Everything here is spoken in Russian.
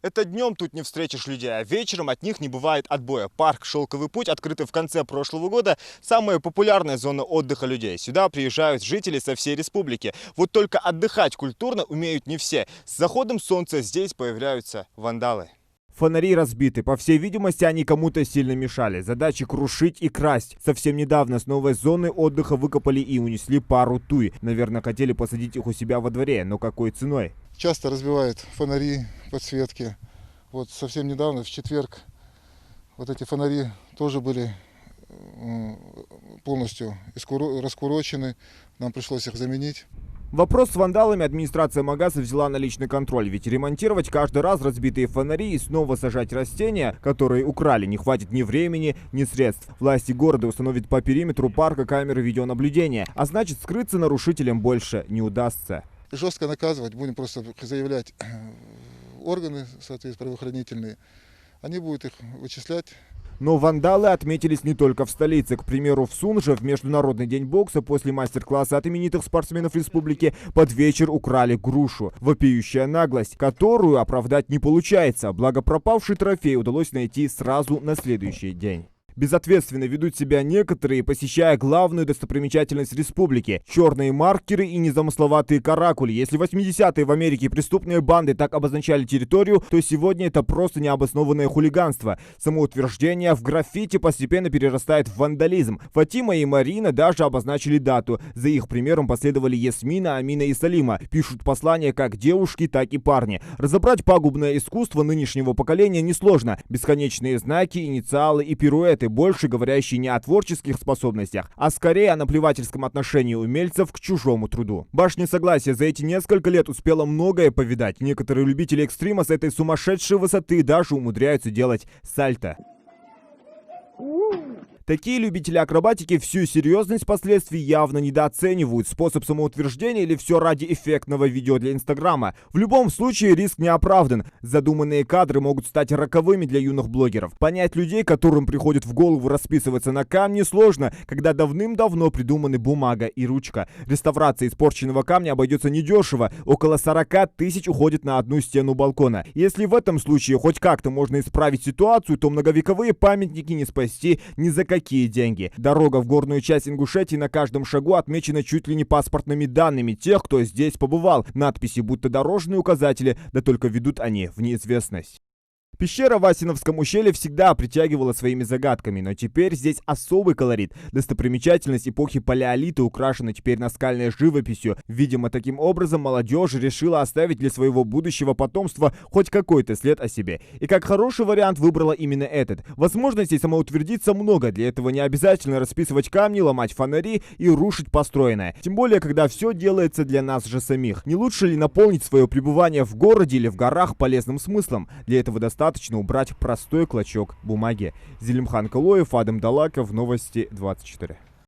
Это днем тут не встретишь людей, а вечером от них не бывает отбоя. Парк «Шелковый путь», открытый в конце прошлого года, самая популярная зона отдыха людей. Сюда приезжают жители со всей республики. Вот только отдыхать культурно умеют не все. С заходом солнца здесь появляются вандалы. Фонари разбиты. По всей видимости, они кому-то сильно мешали. Задача крушить и красть. Совсем недавно с новой зоны отдыха выкопали и унесли пару туй. Наверное, хотели посадить их у себя во дворе, но какой ценой? Часто разбивают фонари, подсветки. Вот совсем недавно, в четверг, вот эти фонари тоже были полностью раскурочены. Нам пришлось их заменить. Вопрос с вандалами администрация Магаса взяла на личный контроль, ведь ремонтировать каждый раз разбитые фонари и снова сажать растения, которые украли, не хватит ни времени, ни средств. Власти города установят по периметру парка камеры видеонаблюдения, а значит, скрыться нарушителям больше не удастся. Жестко наказывать будем, просто заявлять органы, соответственно, правоохранительные, они будут их вычислять. Но вандалы отметились не только в столице. К примеру, в Сунже в Международный день бокса после мастер-класса от именитых спортсменов республики под вечер украли грушу. Вопиющая наглость, которую оправдать не получается. Благо пропавший трофей удалось найти сразу на следующий день. Безответственно ведут себя некоторые, посещая главную достопримечательность республики. Черные маркеры и незамысловатые каракули. Если в 80-е в Америке преступные банды так обозначали территорию, то сегодня это просто необоснованное хулиганство. Самоутверждение в граффити постепенно перерастает в вандализм. Фатима и Марина даже обозначили дату. За их примером последовали Ясмина, Амина и Салима. Пишут послания как девушки, так и парни. Разобрать пагубное искусство нынешнего поколения несложно. Бесконечные знаки, инициалы и пируэты, больше говорящие не о творческих способностях, а скорее о наплевательском отношении умельцев к чужому труду. Башня Согласия за эти несколько лет успела многое повидать. Некоторые любители экстрима с этой сумасшедшей высоты даже умудряются делать сальто. Такие любители акробатики всю серьезность последствий явно недооценивают. Способ самоутверждения или все ради эффектного видео для Инстаграма. В любом случае риск не оправдан. Задуманные кадры могут стать роковыми для юных блогеров. Понять людей, которым приходит в голову расписываться на камне, сложно, когда давным-давно придуманы бумага и ручка. Реставрация испорченного камня обойдется недешево. Около 40 тысяч уходит на одну стену балкона. Если в этом случае хоть как-то можно исправить ситуацию, то многовековые памятники не спасти ни за какие деньги. Дорога в горную часть Ингушетии на каждом шагу отмечена чуть ли не паспортными данными тех, кто здесь побывал. Надписи будто дорожные указатели, да только ведут они в неизвестность. Пещера в Асиновском ущелье всегда притягивала своими загадками, но теперь здесь особый колорит. Достопримечательность эпохи палеолита украшена теперь наскальной живописью. Видимо, таким образом молодежь решила оставить для своего будущего потомства хоть какой-то след о себе. И как хороший вариант выбрала именно этот. Возможностей самоутвердиться много, для этого не обязательно расписывать камни, ломать фонари и рушить построенное. Тем более, когда все делается для нас же самих. Не лучше ли наполнить свое пребывание в городе или в горах полезным смыслом? Для этого достаточно убрать простой клочок бумаги. Зелимхан Калоев, Адам Далаков, Новости 24.